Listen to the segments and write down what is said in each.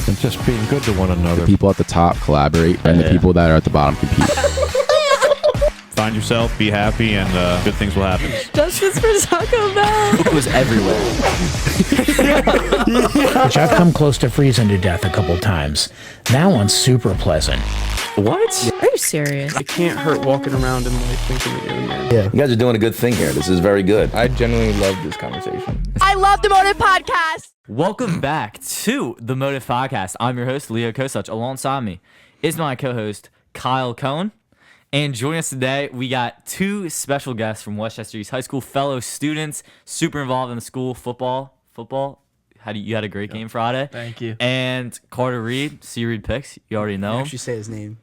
And just being good to one another. The people at the top collaborate, and the people that are at the bottom compete. Find yourself, be happy, and good things will happen. Justice for Taco Bell. It was everywhere. I've come close to freezing to death a couple times. That one's super pleasant. What? Are you serious? It can't hurt walking around in life thinking you're doing that. Yeah. You guys are doing a good thing here. This is very good. I genuinely love this conversation. I love the Motive Podcast. Welcome back to the Motive Podcast. I'm your host, Leo Kosach. Alongside me is my co-host, Kyle Cohen. And joining us today, we got two special guests from Westchester East High School, fellow students, super involved in the school football. You had a great game Friday. Thank you. And Carter Reed, C Reed Picks. You already know him. Actually say his name.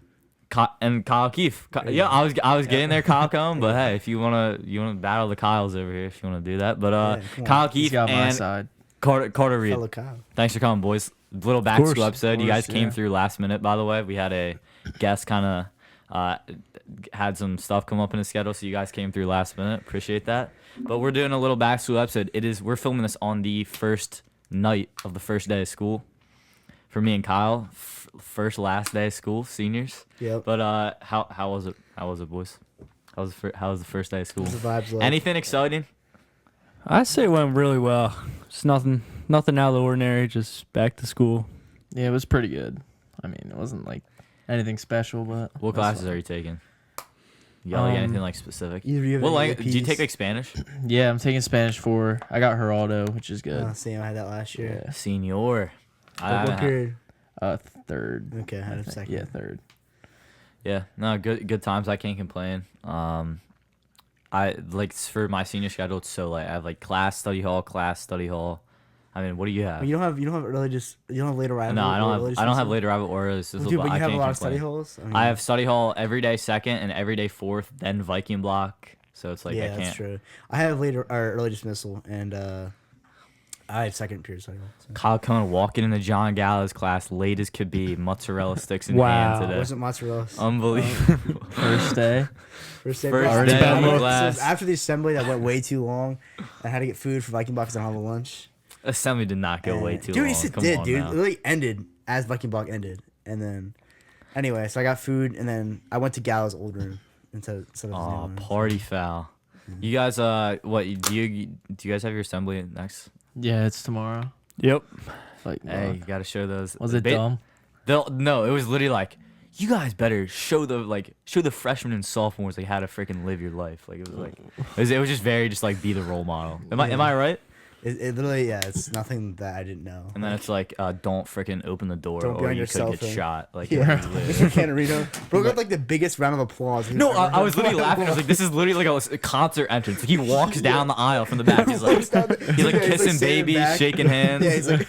And Kyle Keefe. Yeah, I was getting there, Kyle Cohen. But hey, if you wanna battle the Kyles over here, if you wanna do that. But Kyle Keefe and Carter Reed. Fellow Kyle. Thanks for coming, boys. Little back to school episode. You guys came through last minute, by the way. We had a guest kind of had some stuff come up in his schedule, so you guys came through last minute. Appreciate that. But we're doing a little back to school episode. We're filming this on the first night of the first day of school for me and Kyle. Last day of school, seniors. Yep. But how was it? How was it, boys? How was the first day of school? What's the vibes like? Anything exciting? I say it went really well. It's nothing out of the ordinary. Just back to school. Yeah, it was pretty good. I mean, it wasn't like anything special, but What classes are you taking? You got like anything like specific? What language? Do you take like Spanish? yeah, I'm taking Spanish 4. I got Geraldo, which is good. Same, I had that last year. Yeah. Senior. What period? Third. Okay, I had a second. Yeah, third. Yeah, no, good times. I can't complain. I like for my senior schedule. It's so like I have like class, study hall. I mean, what do you have? You don't have you don't have late arrival. No, I don't have late arrival or Dude, but you have a lot of study halls. I have study hall every day second and every day fourth, then Viking block. So it's like I can't. That's true. I have early dismissal and I had second period study hall. So. Kyle Cohen walking into John Gallo's class late as could be, mozzarella sticks in hand today. It wasn't mozzarella. Unbelievable. First day. First day in class. So after the assembly, that went way too long. I had to get food for Viking block because I don't have a lunch. Assembly did not go way too long. Dude, it did, dude. It literally ended as Viking block ended. And then, anyway, so I got food, and then I went to Gallo's old room instead of his new one. Party foul. Mm-hmm. You guys, what do you guys have your assembly next? Yeah, it's tomorrow. Yep. Like, hey, you gotta show those. Was it dumb? No, it was literally like, you guys better show the freshmen and sophomores like how to freaking live your life. Like it was just very just like be the role model. Am I right? It literally, it's nothing that I didn't know. And then it's like, don't freaking open the door or you could get shot. Like, Mr. Canarino. Bro got like the biggest round of applause. No, I was literally laughing. I was like, this is literally like a concert entrance. Like, he walks down the aisle from the back. He's like kissing babies, shaking hands. Yeah, he's like,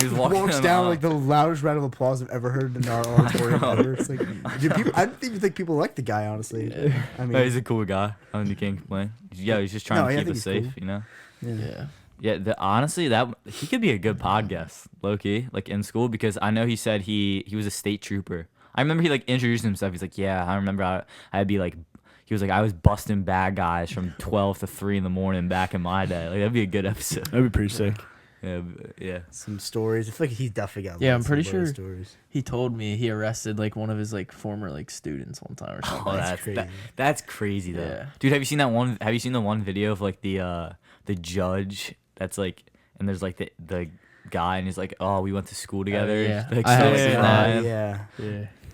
he's walks down like the loudest round of applause I've ever heard in our auditorium ever. It's like, dude, I don't even think people like the guy, honestly. I mean, he's a cool guy. I mean, you can't complain. Yeah, he's just trying to keep us safe, you know? Yeah. Yeah, honestly, that he could be a good podcast, low key, like in school, because I know he said he was a state trooper. I remember he like introduced himself. He's like, yeah, I remember I'd be like, he was like, I was busting bad guys from 12 to 3 in the morning back in my day. Like that'd be a good episode. That'd be pretty sick. Yeah. Some stories. I feel like he's definitely got. Yeah, I'm pretty sure stories. He told me he arrested like one of his like former like students one time or something. Oh, that's crazy though. Yeah. Dude, have you seen that one? Have you seen the one video of like the judge? That's like, and there's like the guy, and he's like, "Oh, we went to school together." Yeah, like,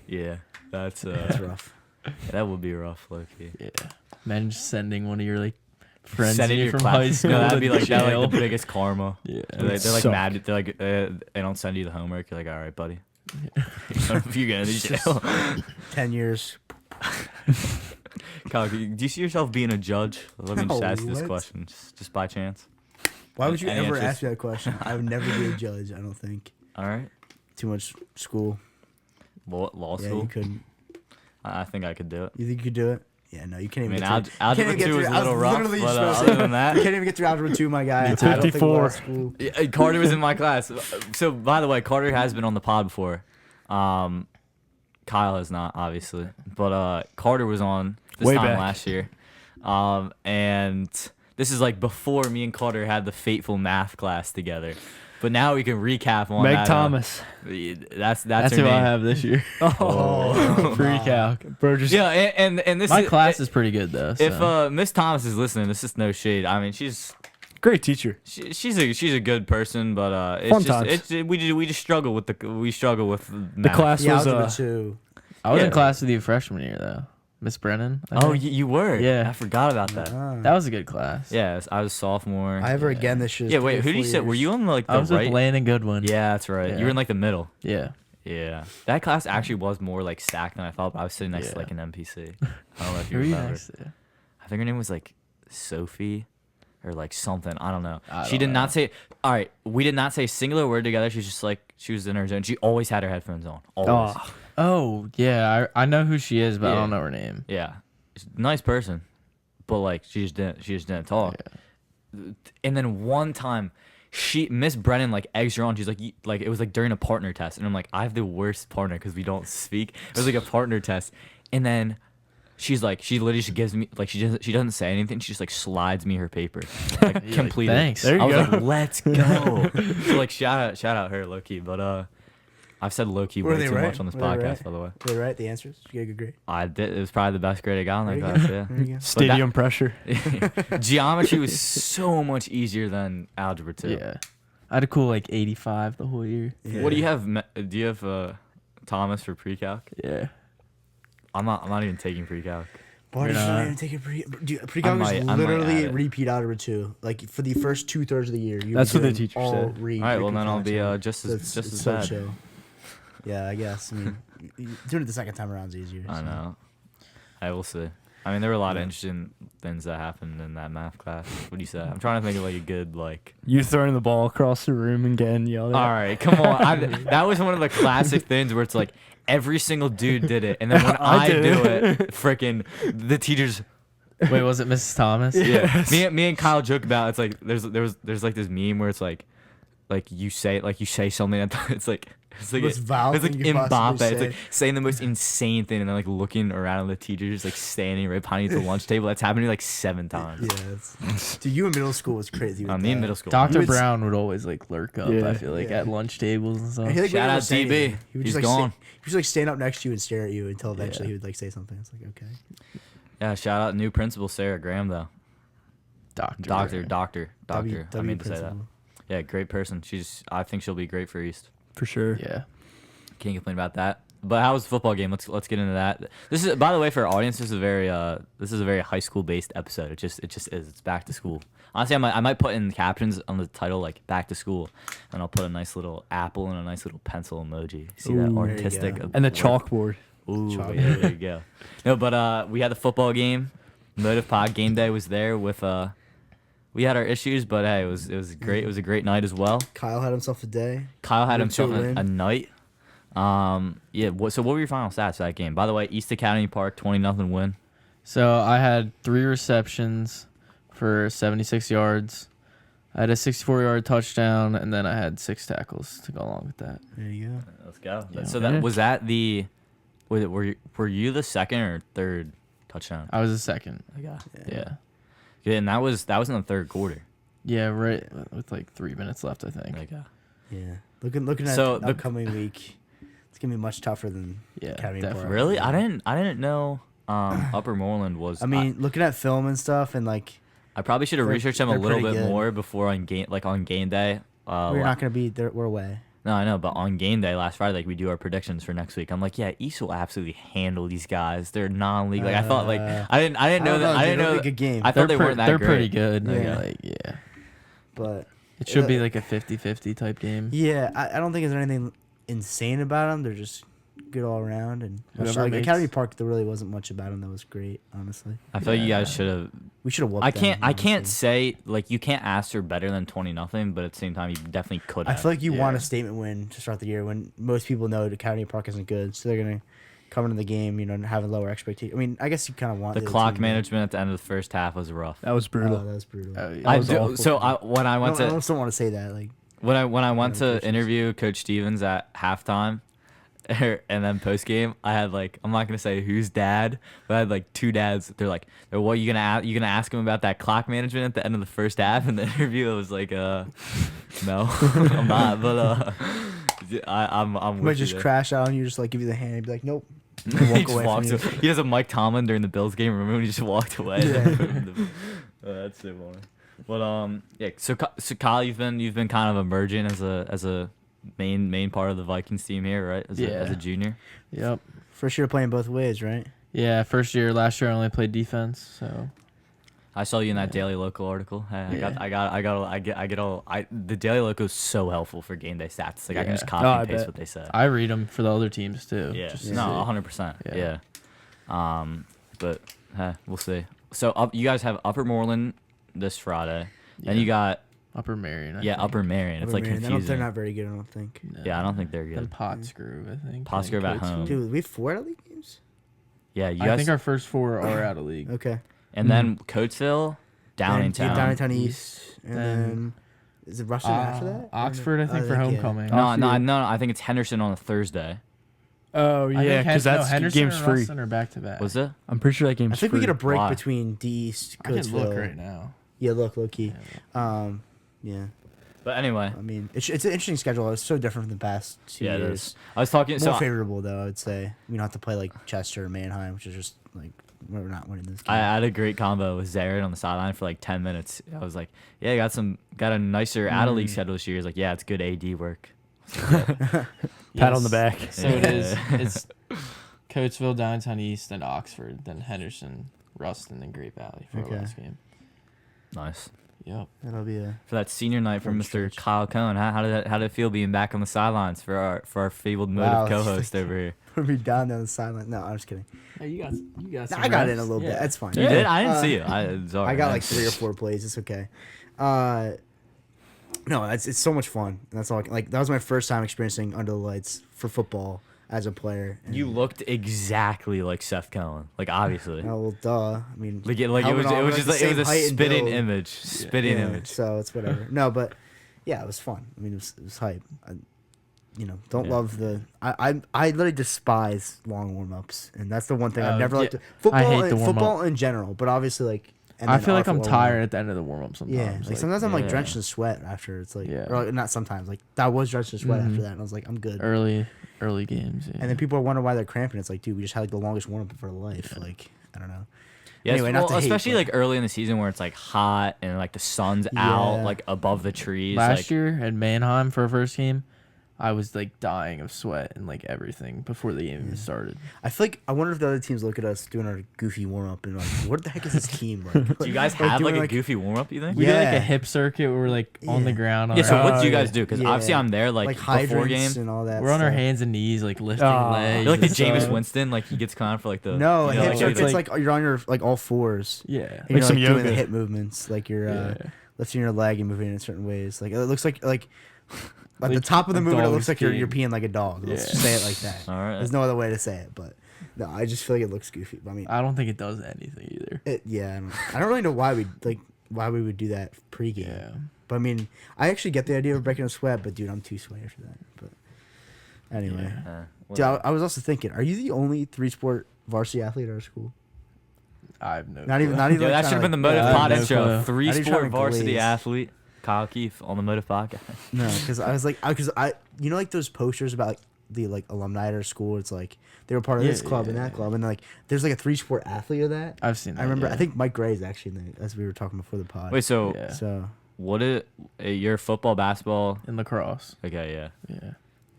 yeah. That's rough. Yeah, that would be rough, low-key. Yeah, imagine just sending one of your like friends sending your from class. high school. No, that'd be like jail. the biggest karma. Yeah, they're like mad. They're like they don't send you the homework. You're like, all right, buddy. You're going to jail. 10 years. Kyle, do you see yourself being a judge? Let me just ask you this question, just by chance. Why would you ever ask me that question? I would never be a judge, I don't think. All right. Too much school. Law school? Yeah, you couldn't. I think I could do it. You think you could do it? Yeah, no, you can't even get through. Algebra 2 is a little rough, but other than that. You can't even get through Algebra 2, my guy. 54. Yeah, Carter was in my class. So, by the way, Carter has been on the pod before. Kyle has not, obviously. But Carter was on this time last year. And this is like before me and Carter had the fateful math class together. But now we can recap on Meg that. Thomas. That's That's her who I name. have this year. Oh, Free calc. bro, just Yeah, and this My is, class is pretty good though. If so. Miss Thomas is listening, this is no shade. I mean, she's great teacher. she's a good person, but it's Fun just times. we just struggle with The math. class Yeah, was algebra 2. I was yeah. in class with you freshman year though, Miss Brennan. I Oh, think. you were. Yeah. I forgot about that. That was a good class. Yeah, I was sophomore. I have her again this year. Yeah, wait, who did you say? Were you on like the I was right? with Landon Goodwin. Yeah, that's right. You Yeah. were in like the middle. Yeah. Yeah, that class actually was more like stacked than I thought. But I was sitting next to Yeah. like an NPC. I don't know if you Who are you remember. next to? I think her name was like Sophie or like something. I don't know. I She don't did know. not say. All right, we did not say a singular word together. She's just like she was in her zone. She always had her headphones on. Always. Oh, Oh yeah, I know who she is, but I Yeah. don't know her name. Yeah, she's a nice person, but like she just didn't talk. And then one time, Miss Brennan like eggs her on. She's like it was like during a partner test, and I'm like, I have the worst partner because we don't speak. It was like a partner test, and then she's like, she literally just gives me like she doesn't say anything. She just like slides me her paper, like completed. Thanks. There you I was go. like, let's go. So like shout out her low key, but I've said low key Were way they too right? much on this Were they podcast, right? by the way. Were they right? The answers? Did you get a good grade? I did. It was probably the best grade I got on that There you class. go. Yeah. There you go. stadium pressure. Geometry was so much easier than algebra 2. Yeah. I had a cool like 85 the whole year. What do you have? Do you have Thomas for pre-calc? Yeah. I'm not even taking pre-calc. Why You're did you not not. even take a pre-calc might- is I might literally add it. repeat algebra 2. Like for the first 2/3 of the year. That's what the teacher all said. Read All right, well then I'll pre-calc, be so just as it's just as so bad. chill. Yeah, I guess. I mean, doing it the second time around is easier. I so. know. I will see. I mean, there were a lot of interesting things that happened in that math class. What do you say? I'm trying to think of like a good like. You throwing the ball across the room and getting yelled at. All right, come on. That was one of the classic things where it's like every single dude did it, and then when I did do it, freaking the teachers. Wait, was it Mrs. Thomas? Yeah, me and Kyle joke about it's like there's like this meme where it's like you say something and it's like Most vile it's like thing you could possibly Mbappe. It's say. like saying the most insane thing and then like looking around at the teacher just like standing right behind you at the lunch table. That's happened to me like 7 times. Yeah, dude, you in middle school was crazy. With Me in that. middle school. Dr. would- Brown would always like lurk up, Yeah. I feel like, Yeah. at lunch tables and stuff. And he, like, Shout wouldn't out even say DB. anything. He would He's just, like, gone. He would just like stand up next to you and stare at you until eventually he would like say something. It's like okay. Yeah, shout out new principal Sarah Graham though. Doctor. Doctor. I mean to say that. principal. Yeah, great person. I think she'll be great for East. For sure. Yeah. Can't complain about that. But how was the football game? Let's get into that. This is, by the way, for our audience, this is a very high school based episode. It just is. It's back to school. Honestly, I might put in the captions on the title like back to school, and I'll put a nice little apple and a nice little pencil emoji. See that Ooh. artistic? There you And the work? chalkboard. Ooh, Chalk. yeah, there you go. No, but we had the football game. Motive Pod game day was there with we had our issues, but hey, it was great. It was a great night as well. Kyle had himself a day. Kyle had Went to himself win. a night. Yeah. So what were your final stats for that game? By the way, East Academy Park 20-0 win. So I had 3 receptions for 76 yards. I had a 64-yard touchdown, and then I had 6 tackles to go along with that. There you go. Let's go. Yeah. So that was that the. Were you the second or third touchdown? I was a second. Yeah. Yeah. Yeah, and that was in the third quarter. Yeah, right with like 3 minutes left, I think. Like, Yeah. Looking at So the upcoming week, it's gonna be much tougher than Yeah, Academy definitely. Park. really? I didn't know Upper Moreland was. I mean, looking at film and stuff, and like I probably should have they're- researched them a they're little pretty bit good. more before on game day. we're not gonna be there. We're away. No, I know, but on game day last Friday, like we do our predictions for next week. I'm like, yeah, East will absolutely handle these guys. They're non-league. Like I thought, like I didn't know that. I didn't know. It'll be a good game, I thought they weren't that They're great. pretty good. Yeah. Yeah. but It should be like a 50-50 type game. yeah, I don't think there's anything insane about them. They're just good all around, and Whoever like makes- Academy Park, there really wasn't much about them that was great. Honestly, I feel like you guys should have. we should have whooped I them, can't honestly. say like you can't ask for better than 20-0, but at the same time you definitely could I have. feel like you Yeah. want a statement win to start the year when most people know Academy Park isn't good, so they're gonna come into the game, and have a lower expectation. I mean, I guess you kind of want the other clock team to- management at the end of the first half was rough. That was Oh, brutal. that was brutal. Oh, yeah. That was awful. When I I went don't, I to almost don't want to say that. Like, when I went Yeah, to patience. interview Coach Stevens at halftime, and then post game, I had like, I'm not gonna say whose dad, but I had like 2 dads. They're like, what you gonna ask? You gonna ask him about that clock management at the end of the first half? And the interview, it was like, no, I'm not. But I'm Might with just you there. crash out on you, just like give you the hand, and be like, nope. He Walk just away from walks you. away. He does a Mike Tomlin during the Bills game. Remember when he just walked away? That's so funny. But yeah. So Kyle, you've been kind of emerging as a main part of the Vikings team here, right? As a junior. Yep. First year playing both ways, right? Yeah, first year. Last year I only played defense, so. I saw you in that Daily Local article. The Daily Local is so helpful for game day stats. Like I can just copy and paste what they said. I read them for the other teams too. Yeah. just to No, see. 100%. Yeah. Yeah. But we'll see. So you guys have Upper Moreland this Friday, and you got Upper Marion. I think. Upper Marion. It's like confusing. They're not very good, I don't think. No. Yeah, I don't think they're good. And Pottsgrove, I think. Pottsgrove and at home. Coatesville. Dude, we have 4 out of league games? Yeah, you I guys. think our first 4 are out of league. Okay. And then Coatesville, Downingtown. Downingtown East. And then is it Rushden after that? Oxford, I think, for homecoming. No, I think it's Henderson on a Thursday. Oh I yeah, think because that's Henderson game's and free. Ruston are back to back. Was it? I'm pretty sure that game's I think free. we get a break Why? between D East, I can look Coatesville. right now. Yeah, look, low key. Yeah. But anyway. I mean, it's an interesting schedule. It's so different from the past 2 Yeah, it years. is. I was talking. More So favorable, though, I would say. We don't have to play like Chester or Mannheim, which is just like, we're not winning this game. I had a great combo with Zared on the sideline for like 10 minutes. I was like, "Yeah, you got a nicer out of league schedule this year." He's like, "Yeah, it's good AD work." Pat on the back. So it is. It's Coatesville, Downtown East, then Oxford, then Henderson, Ruston, and Great Valley for the last game. Nice. Yep. That'll be a For that senior night from Mr. Kyle Cohn, how did it feel being back on the sidelines for our fabled motive co-host over here? put me down the sideline. No, I'm just kidding. Hey, you got. No, I got in a little bit. That's fine. You did? I didn't see it. I got like 3 or 4 plays. It's okay. No, it's so much fun. That's all. Like that was my first time experiencing under the lights for football as a player. And You looked exactly like Seth Cohen. Like obviously. Oh well, duh. I mean, Like it was helmet on, just the like it was same a height and spitting build. image. Spitting Yeah, image. So it's whatever. No, but yeah, it was fun. I mean, it was hype. Don't love the. I literally despise long warm ups, and that's the one thing I've never liked. I Football, hate the warm-up. football in general, but obviously like. And I then feel like our I'm football tired at the end of the warm up sometimes. Yeah, like sometimes I'm like yeah. drenched in sweat after. It's like, Yeah. or like, not sometimes. Like that was drenched in sweat after that, and I was like, I'm good. early games. Yeah. And then people are wondering why they're cramping. It's like, dude, we just had like the longest warm up of our life. Like, I don't know. Yeah, Anyway, not to hate, especially but- like early in the season where it's like hot and like the sun's out Yeah. like above the trees. Last like, year at Mannheim for our first game, I was like dying of sweat and like everything before the game even started. I feel like I wonder if the other teams look at us doing our goofy warm up and like, what the heck is this team like? Do you guys have like a goofy warm up? You think? We did like Yeah. a hip circuit where we're like on the Yeah. ground. On Yeah. So our, what do you guys do? Because Yeah. obviously I'm there like before hydrants game. and all that. we're on our stuff. hands and knees like lifting Oh. legs. You're like the and Jameis stuff. Winston. Like he gets clowned for like the No, you know, hip like, circuits the- like you're on your like all fours. Yeah. And Like you're some like doing yoga. the hip movements, like you're Yeah. lifting your leg and moving in certain ways. Like it looks like at the Like top of the a movement, it dog looks like you're peeing. peeing like a dog. Let's Yeah. just say it like that. All right. There's no other way to say it, but no, I just feel like it looks goofy. But I mean, I don't think it does anything either. I don't really know why we would do that pregame. Yeah. But I mean, I actually get the idea of breaking a sweat, but dude, I'm too sweaty for that. But anyway, dude, I was also thinking, are you the only 3-sport varsity athlete at our school? I have no. Not even. clue. Not even. Yeah, like, that should have been the trying to, Motive I have Pod no intro. clue. I didn't try 3-sport to varsity glaze. athlete, Kyle Keefe on the Motive Podcast. No, because I was like, because I like those posters about like the like alumni at our school. It's like they were part of this club and that club, and like there's like a 3-sport athlete of that. I've seen that. I remember. yeah. I think Mike Gray's actually in the, as we were talking before the pod. Wait, so Yeah. So what is your football, basketball? in lacrosse. Okay, yeah,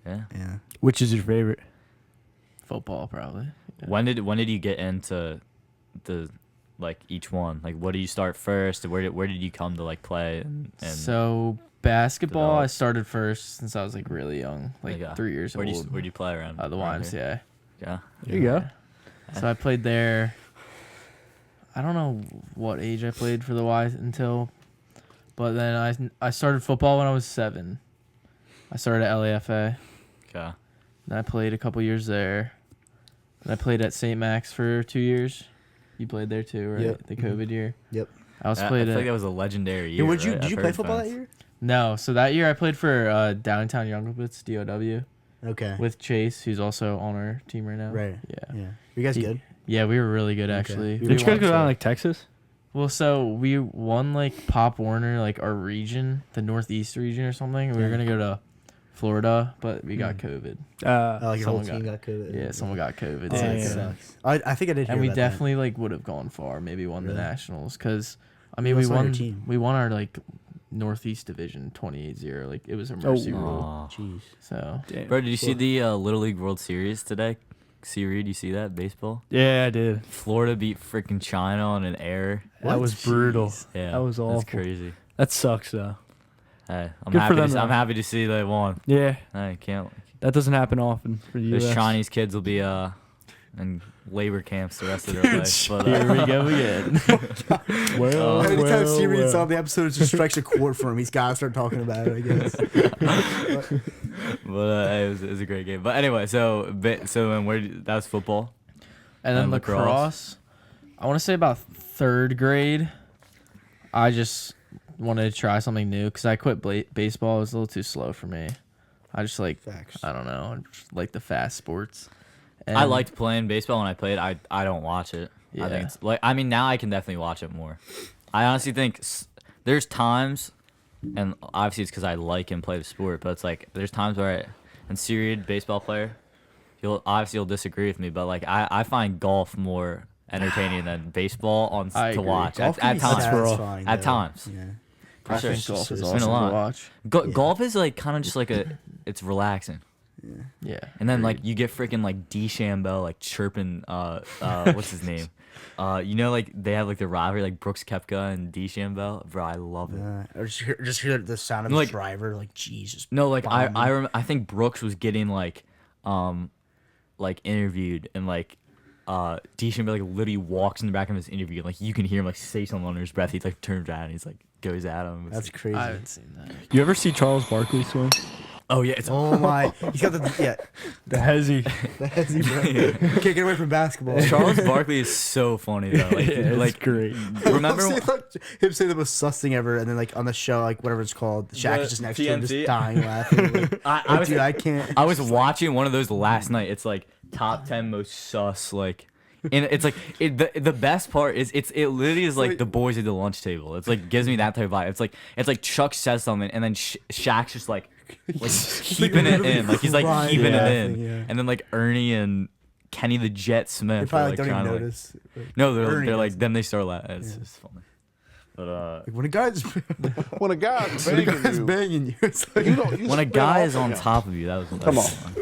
Yeah. yeah, Which is your favorite? Football probably. Yeah. When did you get into the like each one? Like, what do you start first? Where did you come to like play? And So basketball, develop? I started first since I was like really young, like yeah. 3 years where old. do you play around? The around YMCA. here? Yeah. There you go. So I played there. I don't know what age I played for the Y until, but then I started football when I was 7. I started at LAFA. Okay. And I played a couple years there. And I played at St. Max for 2 years. You played there too, right? Yep. The COVID year. Yep. I also I played feel like at that was a legendary Hey, year. would you right? did I've you heard play football fans. that year? No, so that year I played for Downtown Younglebits, DOW. Okay. with Chase, who's also on our team right now. Right. Yeah. Yeah. You guys good? Yeah, we were really good actually. We Did you guys won, go down so- like Texas? Well, so we won like Pop Warner, like our region, the Northeast region or something. We were gonna go to Florida, but we got COVID. Like your whole Someone team got COVID. Yeah, someone got COVID. Oh, so that it's- sucks. I think I did hear and we about that. definitely like would have gone far, maybe won the Really? nationals, because I mean Who we else on your team? won our like Northeast division 28-0. Like it was a mercy rule. Aw. Jeez. So Bro, did you see the Little League World Series today? See, Reed, you see that baseball? Yeah, I did. Florida beat freaking China on an error. That was brutal. Yeah, That was awful. That's crazy. That sucks though. Hey, I'm Good for happy. them, I'm though. happy to see they won. Yeah, I can't. that doesn't happen often for the Those U.S. Chinese kids will be in labor camps the rest of their life. But, here we go again. Well, Anytime well, Siri's well. on the episode, it just strikes a chord for him. He's got to start talking about it, I guess. it was a great game. But anyway, so and that was football. And then And lacrosse. lacrosse, I want to say about third grade. I just wanted to try something new because I quit baseball. It was a little too slow for me. I just like, Facts. I don't know, I just like the fast sports. I And- liked playing baseball when I played. I don't watch it. I Yeah. think it's like now I can definitely watch it more. I honestly think there's times, and obviously it's because I like and play the sport, but it's like there's times where and Syrian baseball player, you'll disagree with me, but like I find golf more entertaining than baseball I to agree. watch Golf at can be times. satisfying, At though. times. Yeah. I sure. think golf is It's been a awesome lot. to watch. Yeah. Golf is like kind of just like it's relaxing. Yeah. And then like you get freaking like DeChambeau like chirping what's his name? You know, like they have like the rivalry like Brooks Koepka and DeChambeau. Bro, I love it. Or just hear the sound of Like- the driver, like Jesus. No, like bombing. I think Brooks was getting like interviewed and like DeChambeau like literally walks in the back of his interview and like you can hear him like say something under his breath. He like turns around and he's like goes at him. It's That's like- crazy. I haven't seen that. You ever see Charles Barkley swing? oh yeah, it's Oh my! He's got the The hezzy. the headsy, bro. Can't get away from basketball. Charles Barkley is so funny though. Like, It's like great. remember I've seen, like, him say the most sus thing ever, and then like on the show, like whatever it's called, Shaq The is just next to him, TNT? just dying laughing. Like, I was dude, I can't. I was watching one of those last night. It's like top 10 most sus like, and it's like the best part is it literally is like the boys at the lunch table. It's like gives me that type of vibe. It's like Chuck says something and then Shaq's just like keeping it in, like he's like crying keeping it laughing, in, yeah. and then like Ernie and Kenny the Jet They Smith probably are like, like don't even trying to like, notice. no, Ernie they're like does. then they start laughing. It's just funny. But Like, when a guy's When a guy's when a banging guy's you, banging you, it's like when a guy is on top of you, that was Come on. fun.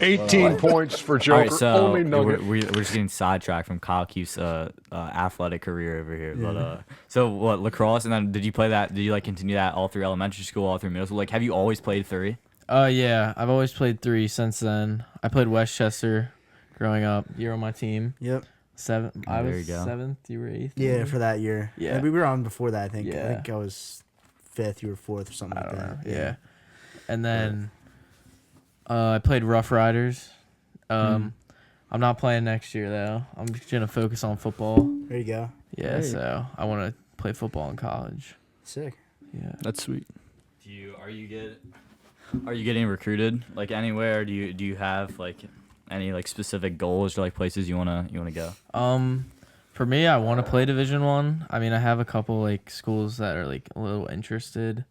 18 points for All Joker. right, so Only we're nugget. just getting sidetracked from Kyle Keefe's athletic career over here. But so what, lacrosse, and then did you play that? Did you like continue that all through elementary school, all through middle school? Like, have you always played three? Yeah, I've always played 3 since then. I played Westchester growing up. You're on my team. Yep. 7. I There was you go. 7th. You were 8th. Yeah, for that year. Yeah. And we were on before that. I think. I Yeah. think I was 5th. You were 4th or something I like don't that. know. Yeah. And then I played Rough Riders. I'm not playing next year though. I'm just gonna focus on football. There you go. Yeah, so I want to play football in college. Sick. Yeah. That's sweet. Are you getting recruited like anywhere? Do you have like any like specific goals or like places you wanna go? For me, I want to play Division 1. I mean, I have a couple like schools that are like a little interested.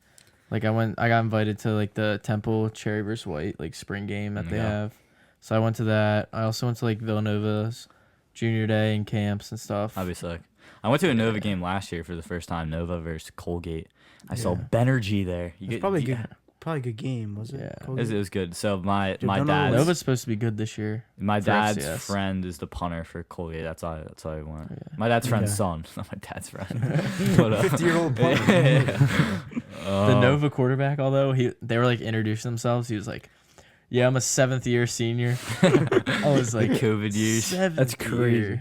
Like I got invited to like the Temple Cherry vs. White like spring game that they Yeah. have. So I went to that. I also went to like Villanova's junior day and camps and stuff. That'd be sick. I went to a Nova game last year for the first time. Nova versus Colgate. I saw Benergy there. It's probably a good game, was it? Yeah. It was good. So my Dude, don't know dad's Nova's supposed to be good this year. My for dad's FCS. friend is the punter for Colgate. That's how I went. Yeah. My dad's friend's son, not my dad's friend. But, 50-year-old The Nova quarterback, although they were like introducing themselves, he was like, "Yeah, I'm a 7th year senior." I was like, COVID years. That's crazy.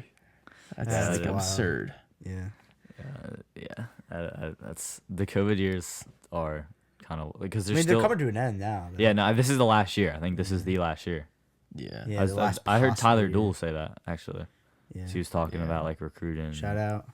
That's like wild. absurd. Yeah. That's the COVID years are kind of because I they're mean, still they're coming to an end now. though. Yeah, no, this is the last year. I think this is the last year. Yeah. Yeah, the last I heard possible Tyler year. Doole say that actually. Yeah. So he was talking about like recruiting. Shout out.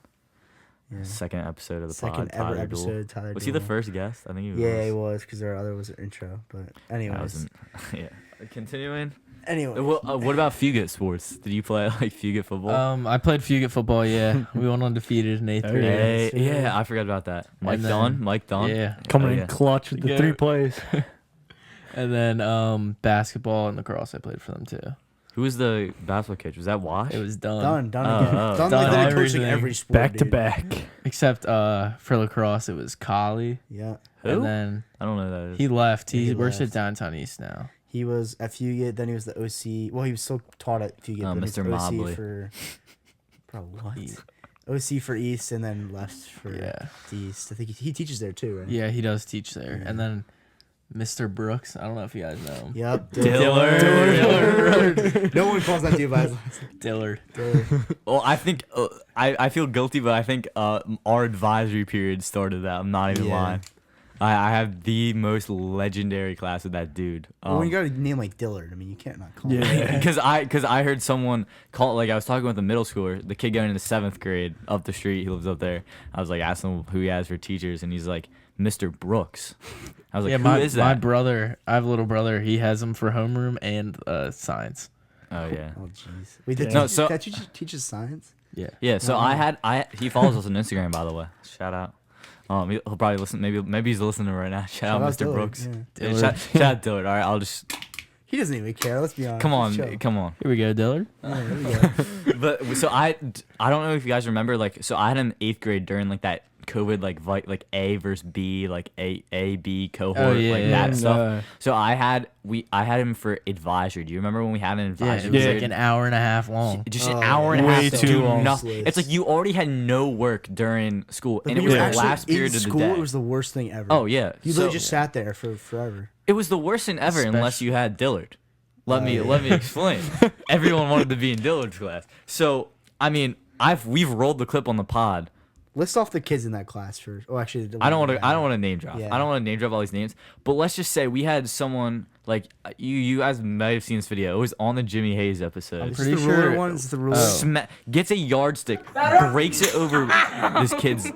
Yeah. Second episode of the Second pod. ever Tyler Doole. episode. Tyler Was he the Doole. first guest? I think he was. Yeah, he was because there other was an intro. But anyways, That wasn't. Yeah. continuing. Anyway, What about Fugate sports? Did you play like Fugate football? I played Fugate football. Yeah, we went undefeated in 8th grade. Hey, yeah, I forgot about that. Mike Dunn. Yeah, Coming in clutch with the 3 plays. and then basketball and lacrosse. I played for them too. Who was the basketball coach? Was that Wash? It was done. Done again. Done Done like everything. coaching every sport. Back to dude. back. Except for lacrosse, it was Collie. Yeah. Who? And then I don't know who that is. he left. He He works left. at Downtown East now. He was at Fugate, then he was the OC. Well, he was still taught at Fugate. Oh, then he's Mr. OC Mobley. for probably what? He- OC for East, and then left for Yeah. the East. I think he teaches there too, right? Yeah, he does teach there. And then Mr. Brooks. I don't know if you guys know him. Yep. Dillard. No one calls that dude by his last name. Dillard. Well, I think I feel guilty, but I think our advisory period started that. I'm not even Yeah. lying. I have the most legendary class with that dude. Well, when you got a name like Dillard, I mean, you can't not call him. Because I heard someone call, like, I was talking with a middle schooler, the kid going into 7th grade up the street. He lives up there. I was like asking him who he has for teachers, and he's like, Mr. Brooks. I was like, who is that? My brother, I have a little brother. He has him for homeroom and science. Oh yeah. Oh jeez. Wait, that No, teaches science? Yeah. Yeah. So he follows us on Instagram, by the way. Shout out. He'll probably listen. Maybe he's listening right now. Shout out Mr. Dillard, Brooks. yeah. Yeah, shout out Dillard. All right, I'll just He doesn't even care. Let's be honest. come on. Chill. Here we go, Dillard. Oh, there we go. But so I don't know if you guys remember, like, so I had him in 8th grade during like that COVID like A versus B, like A B cohort, that stuff. So I had him for advisory. Do you remember when we had an Yeah, advisory? it was like an hour and a half long. Just an hour and a half to too do long. nothing. It's like you already had no work during school, and it was the Actually, last period in of the school, day. it was the worst thing ever. Oh yeah, You literally just sat there for forever. It was the worst thing ever, unless you had Dillard. Let me explain. Everyone wanted to be in Dillard's class. So I mean, we've rolled the clip on the pod. List off the kids in that class first. Oh, actually, I don't want to name drop. Yeah. I don't want to name drop all these names. But let's just say we had someone like you guys might have seen this video. It was on the Jimmy Hayes episode. I'm pretty the sure- ruler one. It's the ruler. Gets a yardstick, breaks it over this kid's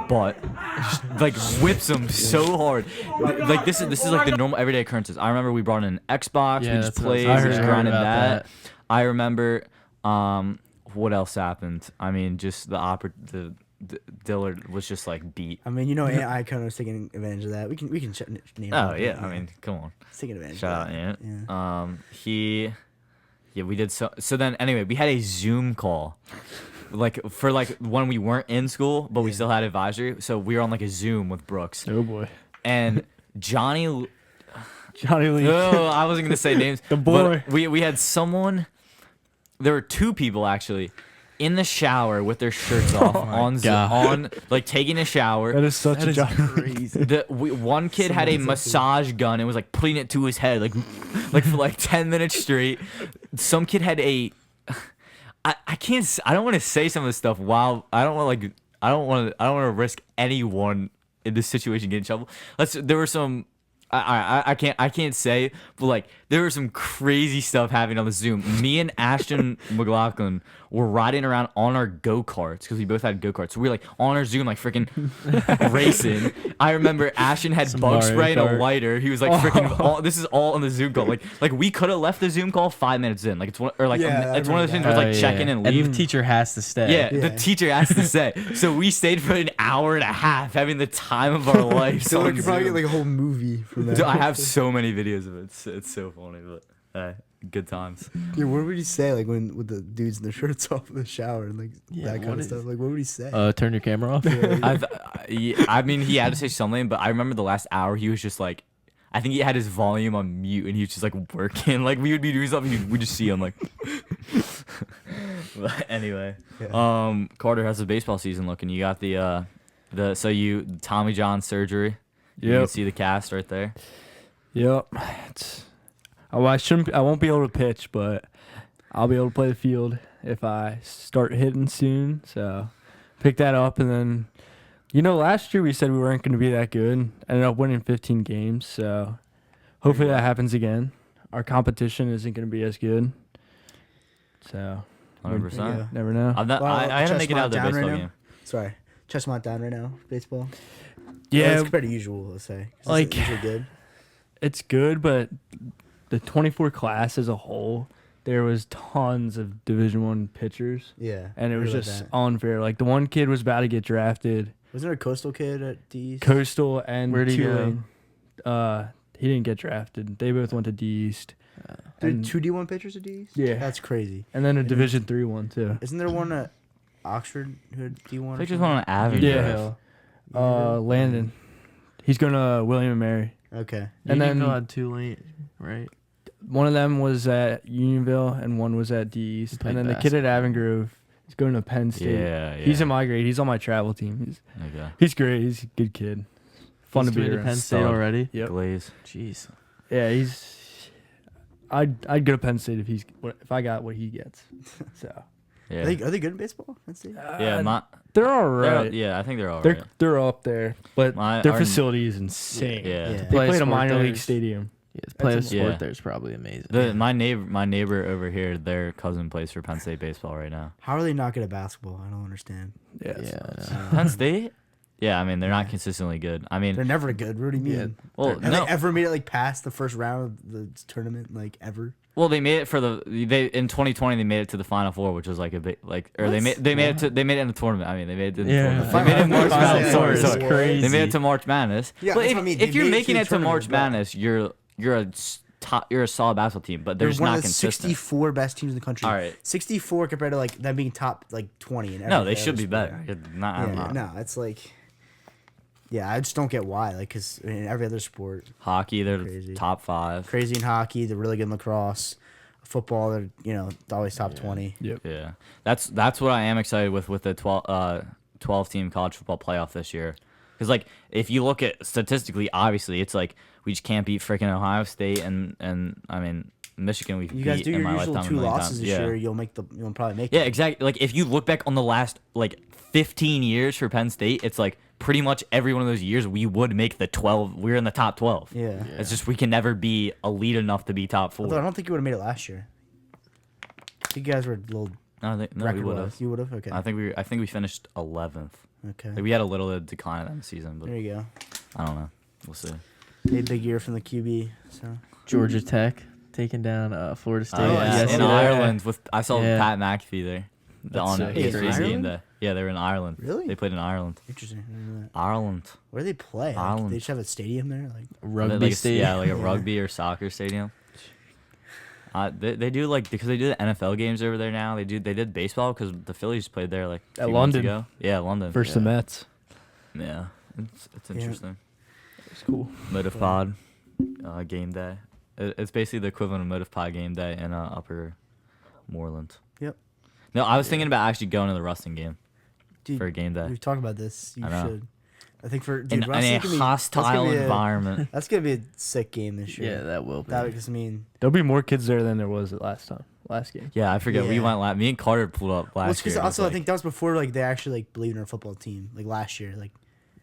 butt, just, like whips him so hard. Like this is like the normal everyday occurrences. I remember we brought in an Xbox. Yeah, We just that's what I played. was- We I just heard grinded about that. that. I remember. What else happened? I mean, just the Dillard was just like beat. I mean, you know, Aunt Icon was taking advantage of that. We can name. Oh him. yeah, I mean, come on. He's taking advantage. Shout out of Ant. that. Yeah. We did so then anyway, we had a Zoom call. Like for like when we weren't in school, but we still had advisory. So we were on like a Zoom with Brooks. Oh boy. And Johnny Lee. Oh, I wasn't gonna say names. The boy. But we had someone. There were 2 people actually in the shower with their shirts off on like taking a shower. That is such a job. Crazy. One kid had a massage gun and was like putting it to his head like for like 10 minutes straight. Some kid had a I don't want to say some of this stuff while I don't want to risk anyone in this situation getting in trouble. There were some I can't say, but like there was some crazy stuff happening on the Zoom. Me and Ashton McLaughlin were riding around on our go-karts because we both had go-karts. So we were like on our Zoom, like freaking racing. I remember Ashton had bug Mario spray and a Kart. lighter. He was like freaking. This is all on the Zoom call. Like we could have left the Zoom call 5 minutes in. Like it's one it's one of those things where it's like check in and leave. And the teacher has to stay. Yeah, the teacher has to say. So we stayed for an hour and a half, having the time of our life. So we could probably get like a whole movie from that. Dude, I have so many videos of it. It's so funny, but good times. Yeah, what would he say like when with the dudes in their shirts off in the shower and like that kind what of is- stuff? Like what would he say? Turn your camera off. I mean, he had to say something, but I remember the last hour he was just like, I think he had his volume on mute and he was just like working. Like we would be doing something, we just see him like. But anyway, Carter, how's the baseball season looking? You got the Tommy John surgery. You can see the cast right there. Yep. I won't be able to pitch, but I'll be able to play the field if I start hitting soon. So pick that up, and then last year we said we weren't going to be that good. Ended up winning 15 games, so hopefully that happens again. Our competition isn't going to be as good, so 100%. Never know. I had to make it out of the Chestnut down baseball right game. Sorry, Chestnut down right now. Baseball. Yeah, it's compared to usual. Let's say. 'Cause like- it's usually good. it's good, but the 24 class as a whole, there was tons of Division I pitchers. Yeah. And it was heard about just that. unfair. Like the one kid was about to get drafted. Wasn't there a Coastal kid at D? Coastal and Where'd he go? Tulane. He didn't get drafted. They both went to D East. There And- two D1 pitchers at D? Yeah. That's crazy. And then a Division III one too. Isn't there one at Oxford who had D1? I think there's one on Avenue. Yeah. Landon. He's going to William and Mary. Okay. And then Unionville had Tulane, right? one of them was at Unionville and one was at D East. played And then the kid at Avon is going to Penn State. Yeah, yeah. He's in my grade. He's on my travel team. Okay. He's great. He's a good kid. Fun to be around. Penn State Solid. already. Yep. Glaze. Jeez. Yeah, I'd go to Penn State if I got what he gets. So Yeah. Are they good in baseball? Penn State? they're all right. Yeah, I think they're all They're right. they're up there, but their Our- facility is insane. Yeah. Yeah. They Play played a sport minor league there's- stadium. Yeah, to play a That's sport yeah. there is probably amazing. My neighbor over here, their cousin plays for Penn State baseball right now. How are they not good at basketball? I don't understand. Yeah, Yeah, it's I know. Penn State? Yeah, I mean they're not consistently good. I mean, They're never good. What do you mean? well, Have no. they ever made it like past the first round of the tournament? Like ever? Well, they made it for in 2020 they made it to the Final Four, which was like a big they made it in the tournament. I mean, they made it to the tournament. They made it in March Final Madness. Four Sorry. is crazy. They made it to March Madness. Yeah, but that's if, what I mean. if They you're made it making to it the to March tournament, Madness, you're a solid basketball team, but They're there's one not of the consistent. 64 best teams in the country. All right. 64 compared to like them being top like 20 in every No, they other should be sport. better. No, it's like, yeah, I just don't get why. Like, cause in every other sport, Hockey, they're Crazy. top 5. crazy in hockey, they're really good in lacrosse. Football, they're always top 20. Yeah, that's what I am excited with the 12 team college football playoff this year, because like if you look at statistically, obviously it's like we just can't beat freaking Ohio State and I mean Michigan. We've You guys beat do in your my usual lifetime a 2 million losses times. this year. You'll probably make Yeah, it. exactly. Like if you look back on the last like 15 years for Penn State, it's like pretty much every one of those years we would make the 12. We're in the top 12. Yeah. It's just we can never be elite enough to be top 4. Although I don't think you would have made it last year. I think you guys were a little No, we record would wise. have. You would have? Okay. I think we finished 11th. Okay. Like we had a little bit of decline in the season, but There you go. I don't know. We'll see. A big year from the QB. So Georgia Tech taking down Florida State. Oh, yeah. Yes, In yeah. Ireland I saw Yeah. Pat McAfee there. On sick. Hey, in ESPN game Ireland? day. Yeah, they were in Ireland. Really? They played in Ireland. interesting. I didn't know that. Ireland. Where do they play? Like, Ireland. they just have a stadium there. Like Rugby like stadium. Yeah, like a rugby or soccer stadium. They do like because they do the NFL games over there now. They did baseball because the Phillies played there like a At few months London. ago. Yeah, London. Versus the Mets. Yeah, it's interesting. It's cool. Motive Pod game day. It's basically the equivalent of Motive Pod game day in Upper Moreland. Yep. No, I was thinking about actually going to the Rustin game Dude, for a game day we've talked about this. You I know. should. I think for in dude, a Rustin's gonna be- that's gonna hostile be a- environment. That's gonna be a sick game this year. Yeah, that will be. That would just mean. There'll be more kids there than there was at last game. Yeah, I forget. We Yeah. went me and Carter pulled up Well, last because year. It was also I like- think that was before like they actually like believed in our football team like last year. Like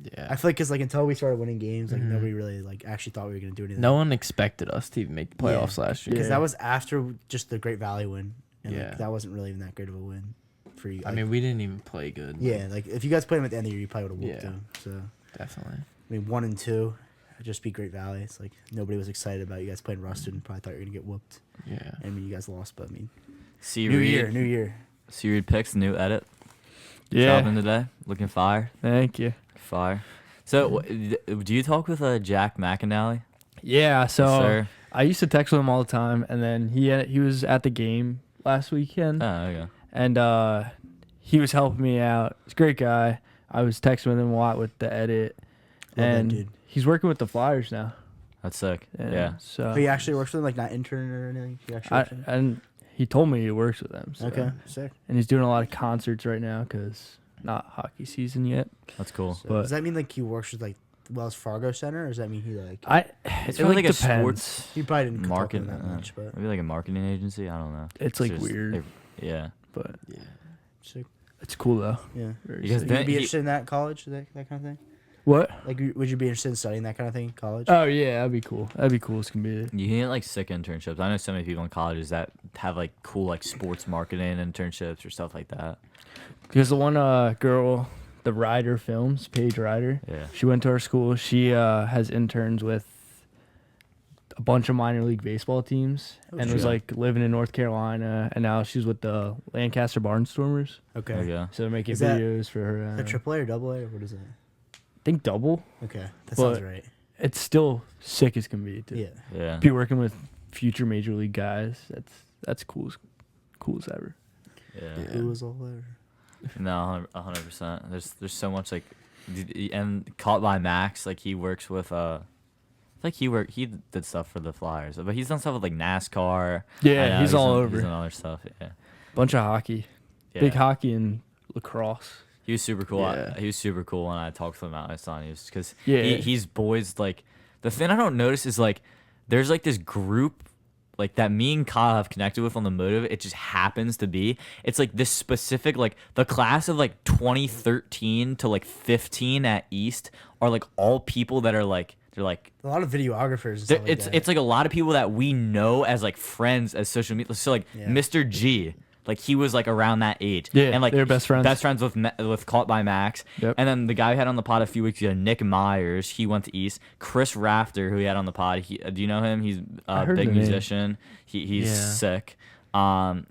Yeah. I feel like because like until we started winning games, like nobody really like actually thought we were gonna do anything. No one expected us to even make the playoffs last year. because that was after just the Great Valley win, and Yeah. like, that wasn't really even that great of a win for you. I like- mean, we didn't even play good. yeah, like if you guys played them at the end of the year, you probably would have whooped Yeah. them. So Definitely. I mean, 1 and 2, just beat Great Valley. It's like nobody was excited about you guys playing Rusted and probably thought you were gonna get whooped. Yeah. I mean, you guys lost, but I mean, C new Reed, year. C Reed picks new edit. Yeah. Dropping today, looking fire, Thank you. fire. So, do you talk with Jack McAnally? Yeah. So sir. I used to text with him all the time, and then he was at the game last weekend, Oh, okay. and he was helping me out. He's a great guy. I was texting with him a lot with the edit, Love that and dude. he's working with the Flyers now. That's sick. And Yeah. So But he actually works with them, like not intern or anything. He actually works with them? and he told me he works with them. So. Okay, sick. And he's doing a lot of concerts right now because not hockey season yet. That's cool. So But- does that mean like he works with like Wells Fargo Center, or does that mean he like It's it really like a depends. sports he probably didn't talk to market. him that much, but Maybe like a marketing agency. I don't know. It's like just- weird, Yeah. but Yeah. sick. it's cool though. Yeah. Very You guys sick. Would you Then be he- interested in that college, that kind of thing? What? Like, would you be interested in studying that kind of thing in college? Oh yeah, that'd be cool. That'd be cool as can be. You can get like sick internships. I know so many people in colleges that have like cool like sports marketing internships or stuff like that. Because the one girl, the Ryder Films, Paige Ryder, Yeah. she went to our school. She has interns with a bunch of minor league baseball teams and was like living in North Carolina, and now she's with the Lancaster Barnstormers. Okay. Yeah. So they're making Is that videos for her. A AAA or Double A, or what is it? I think double. Okay, that But sounds right. It's still sick as can be to Yeah. be working with future major league guys. That's cool as ever. Yeah. It was all there. No, 100%. There's so much like, and Caught by Max, like he works with he did stuff for the Flyers, but he's done stuff with like NASCAR. Yeah, I know, he's all done, over. He's done other stuff. Yeah. Bunch of hockey, Yeah. big hockey and lacrosse. He was super cool. Yeah. He was super cool when I talked to him about my son. He was because Yeah. he's boys like the thing I don't notice is like there's like this group like that me and Kyle have connected with on the motive. It just happens to be it's like this specific like the class of like 2013 to like 15 at East are like all people that are like they're like A lot of videographers and stuff like that. it's like a lot of people that we know as like friends as social media. So like Mr. G, like he was like around that age. Yeah, and like they're best friends. Best friends with Caught by Max. Yep. And then the guy we had on the pod a few weeks ago, Nick Myers, he went to East. Chris Rafter, who he had on the pod, do you know him? He's a heard big the name. musician. He's Yeah. sick.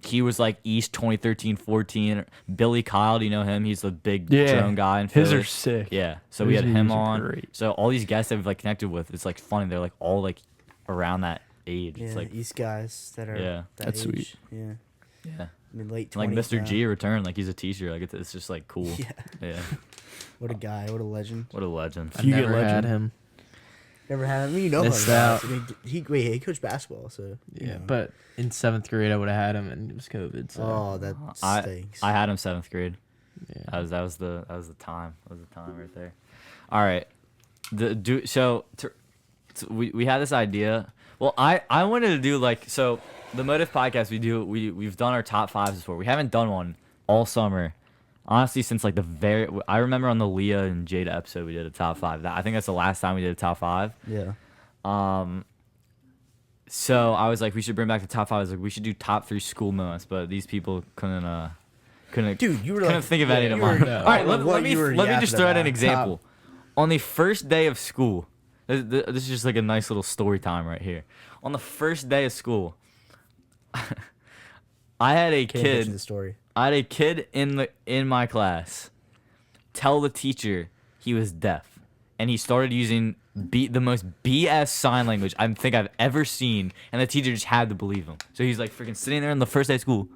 He was like East 2013-14. Billy Kyle, do you know him? He's the big drone guy. In His Philly. are sick. Yeah. So we Those had him videos are on. great. So all these guests that we've like connected with, it's like funny. They're like all like around that age. Yeah, It's like East guys that are Yeah. that That's age. sweet. Yeah, yeah. I mean late 20s. Like Mr. now. G returned, like he's a teacher. Like it's just like cool. Yeah. Yeah. What a guy! What a legend! What a legend. I You get never had legend. him. Never had him. You know Missed him. out. I mean, he coached basketball, so you Yeah, know. but in 7th grade I would have had him, and it was COVID. So Oh, that I stinks. I had him 7th grade. yeah. That was the time. That was the time right there. All right. We had this idea. Well, I wanted to do like so the Motive podcast we've done our top 5s before. We haven't done one all summer. Honestly, since like I remember on the Leah and Jada episode we did a top 5. I think that's the last time we did a top 5. Yeah. So I was like, we should bring back the top 5. I was like, we should do top 3 school moments, but these people couldn't. Dude, you were couldn't like, think of any of you were- mine. no. All right, Like, let what me you were just yapping throw out an about. example. On the first day of school, this is just like a nice little story time right here. On the first day of school, I had a Can't get you kid. the story. I had a kid in my class tell the teacher he was deaf, and he started using the most BS sign language I think I've ever seen, and the teacher just had to believe him. So he's like freaking sitting there on the first day of school.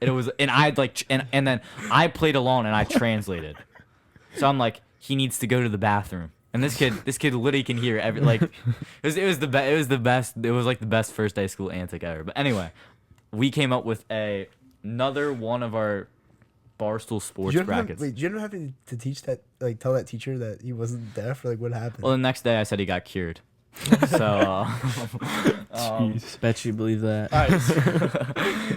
And I'd like, and then I played along and I translated. So I'm like, he needs to go to the bathroom. And this kid literally can hear every like, it was the best. It was like the best first day of school antic ever. But anyway, we came up with another one of our Barstool Sports brackets. Wait, did you ever have to teach that, like, tell that teacher that he wasn't deaf, or like what happened? Well, the next day I said he got cured. So, Jeez. Bet you believe that.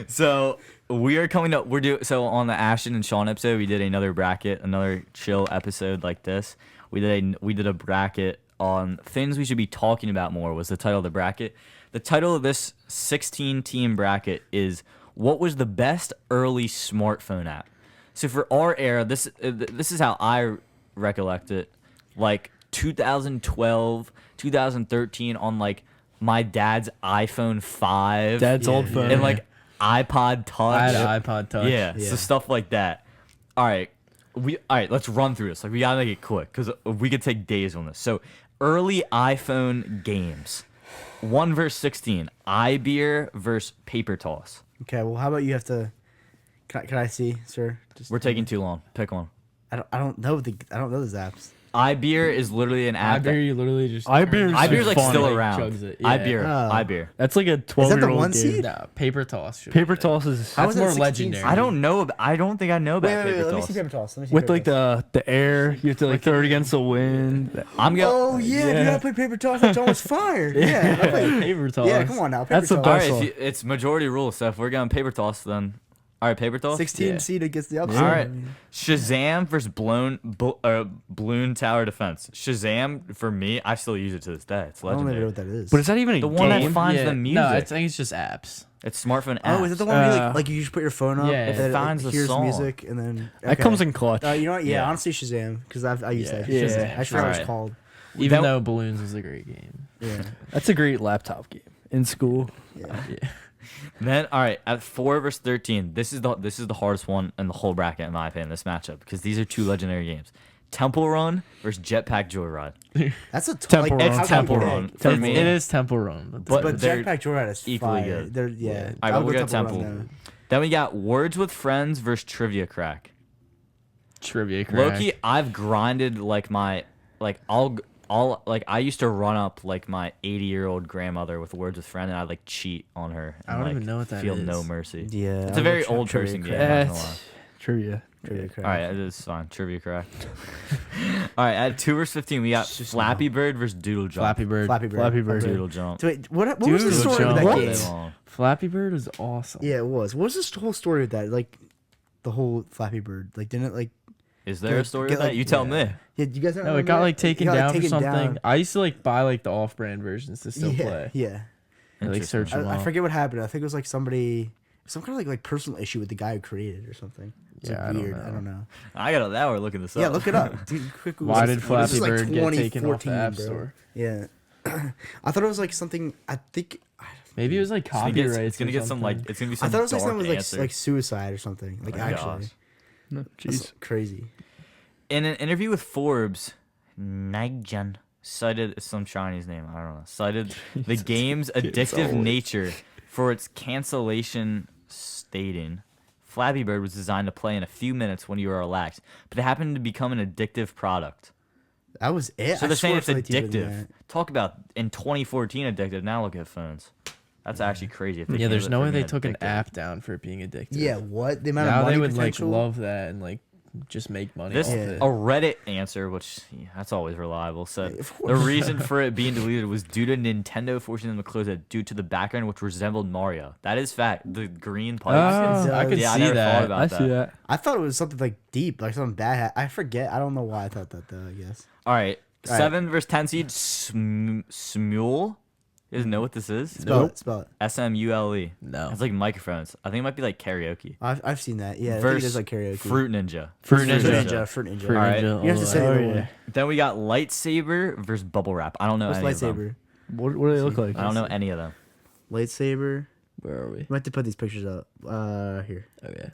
so we are coming up. So on the Ashton and Sean episode, we did another bracket, another chill episode like this. We did a bracket on things we should be talking about more. Was the title of the bracket? The title of this 16-team bracket is what was the best early smartphone app. So for our era, this is how I recollect it. Like 2012, 2013 on like my dad's iPhone 5. Dad's old phone. And like iPod Touch. I had an iPod Touch. Yeah, so stuff like that. All right, let's run through this. Like we gotta make it quick because we could take days on this. So early iPhone games, 1 versus 16, iBeer versus Paper Toss. Okay, well, how about you have to? Can I see, sir? Just We're taking too long. Pick one. I don't know those apps. iBeer is literally an app. iBeer, you literally just. iBeer's iBeer's like fun. still Like, around. chugs it. Yeah. iBeer. That's like a Is that 12-year-old the one game. seed? No, paper toss. should Paper be toss is How That's is it more 16 legendary. seed? I don't know. I don't think I know about Paper Let me Toss. see paper toss. Let me see with paper like toss. the air. You have to like throw it against the wind. I'm going. Oh yeah, dude, I played paper toss. That's almost fire. Yeah, I played. paper toss. Yeah, come on now. Paper That's the toss. All best right, one. it's majority rule. So if we're going Paper Toss, then all right, Paper Toss. 16 Yeah. seed against the upset. All right, Shazam versus Balloon Tower Defense. Shazam for me, I still use it to this day. It's I don't even know legendary. what that is. But is that even a The game? one that finds Yeah, the music. No, I think it's just apps. It's smartphone apps. Oh, is it the one where you, Uh, like you just put your phone up? Yeah. and then It finds the hears song. music and then That comes in clutch. You know what? Yeah, Yeah. honestly, Shazam, because I use that. Yeah. Shazam. I forgot what Alright. it's called. Even That- though Balloons was a great game. Yeah. That's a great laptop game in school. Yeah. Then all right, at 4 versus 13, this is the hardest one in the whole bracket in my opinion. This matchup because these are two legendary games. Temple Run versus Jetpack Joyride. That's a Temple Run. It's Temple Run for me. It is Temple Run, But they're Jetpack Joyride is equally fire. good. They're, yeah. All right, I'll but go we'll get Temple Temple. Run, Then we got Words with Friends versus Trivia Crack. Trivia crack. Loki, I've grinded like I used to run up like my 80-year-old grandmother with Words with Friend, and I'd like cheat on her. And, I don't like, even know what that feel is. no mercy. Yeah. It's a very old person game. I'm not gonna lie. Trivia. Trivia Crack. All right, it is fine. Trivia Crack. All right, at 2 versus 15, we got Flappy Bird versus Doodle Jump. Flappy Bird. Flappy Bird. Flappy Bird. Doodle Jump. So wait, what was the Doodle story of that Jump. game? All day long. Flappy Bird is awesome. Yeah, it was. What was this whole story with that? Like, the whole Flappy Bird. Like, didn't it like? Is there a story get, with that? like- You tell yeah. me. Yeah, you guys. No, it got like taken down for something. down. I used to like buy like the off-brand versions to still Yeah, play. yeah. I, like search them I up. forget what happened. I think it was like some kind of like personal issue with the guy who created it or something. It's Yeah, like I don't weird. know. I don't know. I got it. Now we're looking this up. Yeah, look it up. Dude, quick Google. Why This did is Flappy like Bird get taken off the 2014, App bro. Store? Yeah. I thought it was like something. I think. Maybe it was like It's gonna get- copyrights. It's gonna or get some like. something. It's gonna be I some thought it was like dark something with answer. like suicide or something. Like Oh my actually, gosh. No, that's jeez. crazy. In an interview with Forbes, Nigjan cited some Chinese name. I don't know. Cited the game's addictive nature for its cancellation, stating, "Flappy Bird was designed to play in a few minutes when you are relaxed, but it happened to become an addictive product." That was it. So I they're saying swear it's like deeper than addictive. that. Talk about in 2014 addictive. Now look at phones. That's actually crazy. If they Yeah, there's nailed it no for way they being took an addictive. app down for it being addictive. Yeah, what the amount Now of money they would like potential? love that and like just make money This off Yeah. it. a Reddit answer, which that's always reliable, said Of the course. reason for it being deleted was due to Nintendo forcing them to close it due to the background, which resembled Mario. That is fact. The green pipes. I could yeah, I see never thought that. about I that. see that. I thought it was something like deep, like something bad. I forget. I don't know why I thought that though. I guess. All right, All right. 7 versus 10 seed Smule. You guys know what this is? Spell it. Spell it. SMULE. No. It's like microphones. I think it might be like karaoke. I've seen that. Yeah, I think Versus it is like karaoke. Fruit Ninja. Fruit Fruit Ninja. Ninja. Fruit Ninja. Fruit All right. Ninja. You have to say Oh, the yeah. one. Then we got lightsaber versus bubble wrap. I don't know What's any of them. lightsaber? What do they look like? I don't know any of them. Lightsaber. Where are we? We have to put these pictures up. Here. Okay.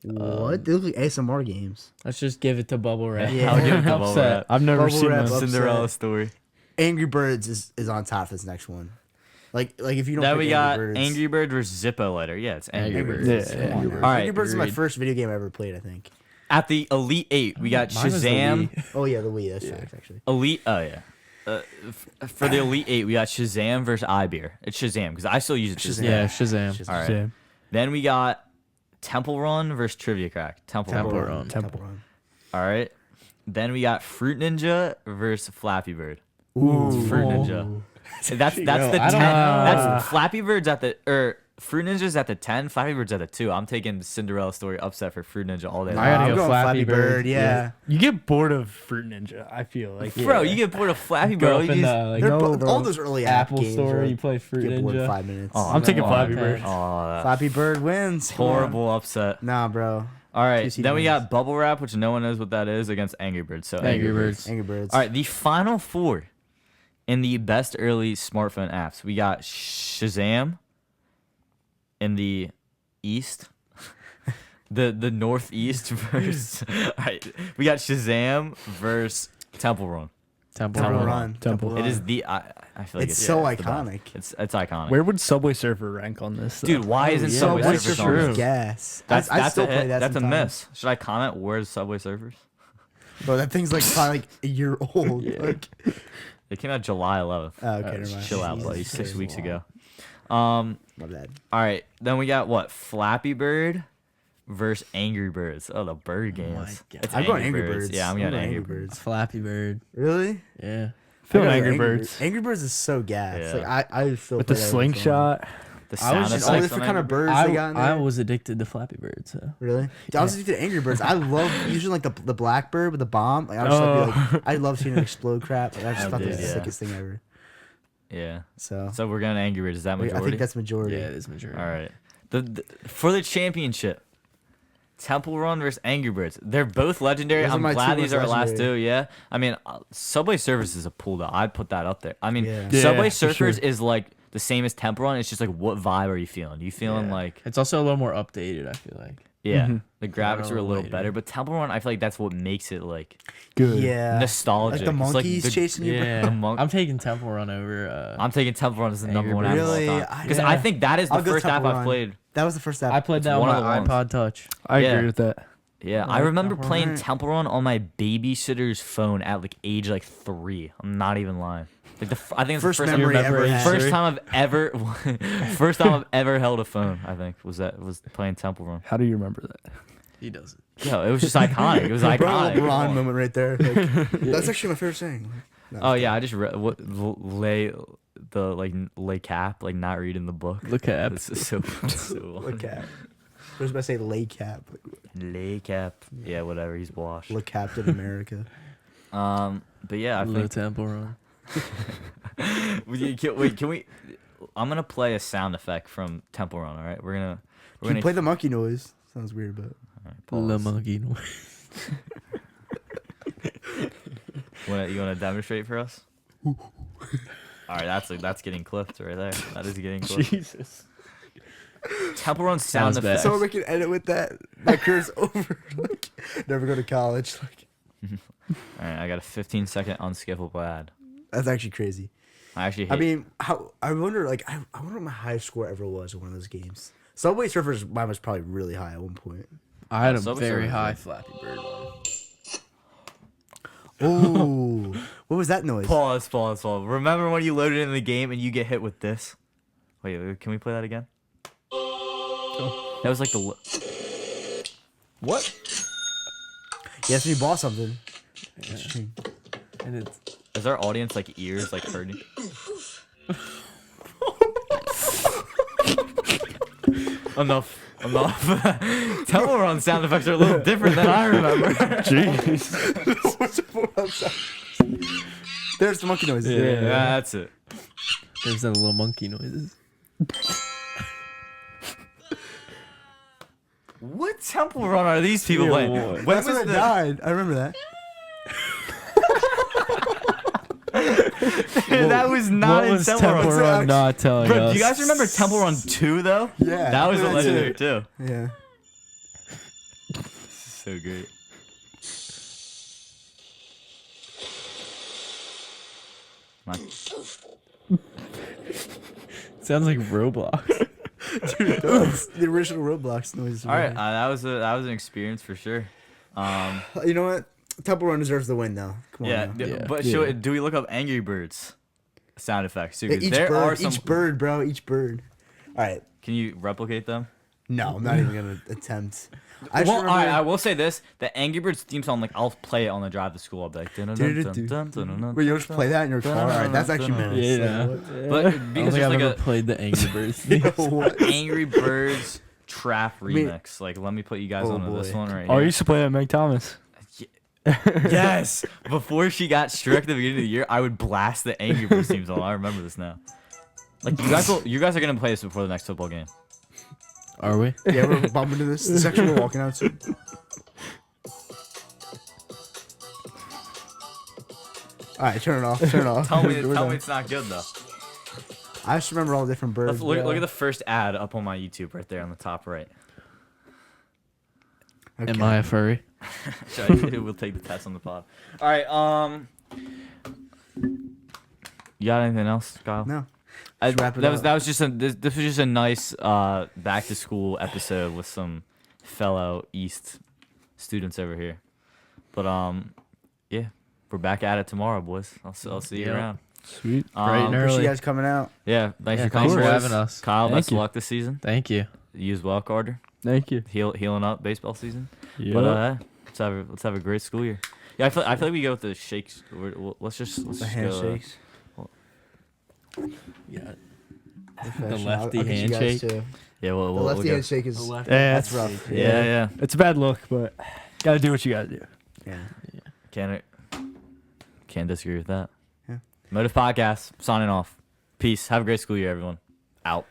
What? They look like ASMR games. Let's just give it to Bubble Wrap. Yeah. I'll give it to bubble Upset. wrap. I've never Bubble seen wrap this. up. Cinderella Upset. story. Angry Birds is on top for this next one. Like if you don't. Then pick we got Birds, Angry Bird versus Zippo letter. Yeah, it's Angry, Angry Birds. Birds. Yeah, Come on Angry now. Birds. All right, Angry Birds is my agreed. first video game I ever played. I think. At the Elite 8, we got Mine was the Shazam. Wii. Oh yeah, the Wii. That's facts actually. Elite, oh yeah. For the Elite 8, we got Shazam versus iBeer. It's Shazam because I still use it. to this Shazam. day. Yeah, Shazam. All right. Same. Then we got Temple Run versus Trivia Crack. Temple Run. Temple Run. All right. Then we got Fruit Ninja versus Flappy Bird. Ooh. Fruit Ninja. So that's the Yo, 10. I don't know. That's Flappy Bird's at the Fruit Ninja's at the 10. Flappy Bird's at the 2. I'm taking Cinderella story upset for Fruit Ninja all day. I long. gotta I'm go going Flappy Bird. Yeah. You get bored of Fruit Ninja. I feel like. Bro, you get bored of Flappy Go Bird. up in the, like, They're No, bo- bro. all those early Apple games Store, are- you play Fruit get bored in Ninja. 5 minutes. Oh, I'm taking Oh, Flappy okay. Bird. Oh, Flappy Bird wins. Come on. horrible upset. Nah, bro. All right, 2 seed then we wins. got Bubble Wrap, which no one knows what that is, against Angry Birds. So Angry Birds. Angry Birds. All right, the final 4 in the best early smartphone apps. We got Shazam in the East. the Northeast versus. All right, we got Shazam versus Temple Run. Temple Temple Run. Run. Temple Run. It is the. I feel like It's so the best. iconic. It's iconic. Where would Subway Surfer rank on this? Though? Dude, why isn't yeah, Subway that's Surfers on true. this? Gas. That's I still a play hit. that. That's a sometimes. miss. Should I comment? Where's Subway Surfers? Bro, that thing's like probably like a year old. Yeah. Like, It came out July 11th. oh, okay, never mind. Chill out, Jesus buddy. 6 Christ. weeks ago. My bad. All right, then we got what? Flappy Bird versus Angry Birds. Oh, the bird games. God. It's I'm going Angry Birds. Yeah, I'm going Angry Birds. Birds. Flappy Bird. Really? Yeah. Feeling I gotta go Angry Birds. Angry Birds is so gas. Yeah. Like I feel With the slingshot. The I was sound just all effects the different on kind of Angry birds they got in there. I was addicted to Flappy Bird. So. Really? Dude, I was addicted to Angry Birds. I love using like the blackbird with the bomb. Like I was just like, I love seeing it explode crap. Like, I just Oh, thought that dude, was the yeah. sickest thing ever. Yeah. So, So we're going Angry Birds. Is that I majority? think that's majority. Yeah, it is majority. All right. For the championship, Temple Run versus Angry Birds. They're both legendary. Those are I'm my glad two these most are our last two. legendary. Yeah. I mean, Subway Surfers is a pool though. I'd put that up there. I mean, Yeah. Subway Yeah, for Surfers sure. is like the same as Temple Run. It's just like, what vibe are you feeling? You feeling like, It's also a little more updated, I feel like. yeah, Mhm. the graphics are a little later. better, but Temple Run, I feel like that's what makes it like Good. Yeah. nostalgic. Like the It's monkeys the- chasing you. Yeah. The monk- I'm taking Temple Run over. I'm taking Temple Run as the Angry number one app of all Really? time because I Yeah. think that is the I'll go first app Temple I've Run. played. That was the first app. I played It's that on one of my the ones. iPod Touch. I Yeah. agree with that. Yeah, I Like remember Temple playing Run. Temple Run on my babysitter's phone at like age like 3. I'm not even lying. Like I think it's First the first memory time, ever had. first time I've ever first time I've ever held a phone. I think was playing Temple Run. How do you remember that? He doesn't. Yo, it was just iconic. It was Bro, iconic. Come LeBron on. moment right there. Like, that's actually my favorite saying. No, Oh yeah, I just lay cap, like not reading the book. Look at This is so look at. I was about to say lay cap. lay cap. Yeah, whatever. He's washed. Look Captain America. But yeah, I Low think. Temple Run. Wait, can we? I'm gonna play a sound effect from Temple Run. All right, we're Can gonna you play the monkey noise? Sounds weird, but The pause. monkey noise. You wanna demonstrate for us? All right, that's getting clipped right there. That is getting clipped. Jesus. Temple Run sound Sounds bad. effects. so we can edit with that. My career's over. Like, never go to college. Like, All right, I got a 15-second unskippable ad. that's actually crazy. I actually hate. I mean, I wonder. Like, I wonder what my highest score ever was in one of those games. Subway Surfers, mine was probably really high at one point. I had a Subway very Surfers, high yeah. Flappy Bird one. Oh, what was that noise? Pause. Remember when you loaded in the game and you get hit with this? Wait, can we play that again? That was like the. What? Yes, we bought something. And it's Is our audience like ears like hurting? Enough. Temple Run sound effects are a little different than I remember. Jeez. What's the point of that? There's the monkey noise. Yeah, that's it. there's that little monkey noises. What Temple Run are these people Yeah, playing? what? When That's when I was died. I remember that. that was not What in was Temple Run. Temple Run not telling Bro, us? do you guys remember Temple Run 2 though? Yeah. That was a That's legendary it. too. Yeah. This is so great. Sounds like Roblox. Dude, that's the original Roblox noise. All right, that was an experience for sure. You know what? Temple Run deserves the win, though. Come on. Yeah, now. Yeah. but do we look up Angry Birds sound effects too? Yeah, 'Cause each there are bird, some. each bird, bro, each bird. All right. Can you replicate them? No, I'm not even gonna attempt. I Well, just all right, remember. I will say this: the Angry Birds theme song, like I'll play it on the drive to school. I'll be like, Wait, you'll just play that in your car. All right, that's actually menace. Yeah. But I don't because think there's I've like ever a played the Angry Birds. What? Angry Birds trap mean- remix. Like, let me put you guys Oh, onto this boy. one right Oh, I here. used to play that Meg Thomas. Yes. Before she got strict at the beginning of the year, I would blast the Angry Birds theme song. I remember this now. Like you guys are gonna play this before the next football game. Are we? Yeah, we're bumping to this. The section we're walking out to. All right, turn it off. Turn it off. Tell me We're done. it's not good though. I just remember all the different birds. Look bro. at the first ad up on my YouTube right there on the top right. Okay. Am I a furry? We'll take the test on the pod. All right. You got anything else, Kyle? No. That wrap it up. was just this was just a nice back to school episode with some fellow East students over here. But yeah, we're back at it tomorrow, boys. I'll see you Yep. around. Sweet. Bright and Appreciate early. you guys coming out. Yeah, thanks Yeah, for coming, thanks for boys. having us. Kyle, Thank best of you. luck this season. Thank you. You as well, Carter. Thank you. Healing up baseball season. Yep. But let's have a great school year. Yeah, I feel like we go with the shakes. Let's just The go, handshakes. Yeah. Professional. lefty I'll get you guys handshake. too. Yeah, The we'll lefty go. handshake is That's that's rough. Yeah. It's a bad look, but gotta do what you gotta do. Yeah. Can't disagree with that. Yeah. Motive Podcast signing off. Peace. Have a great school year, everyone. Out.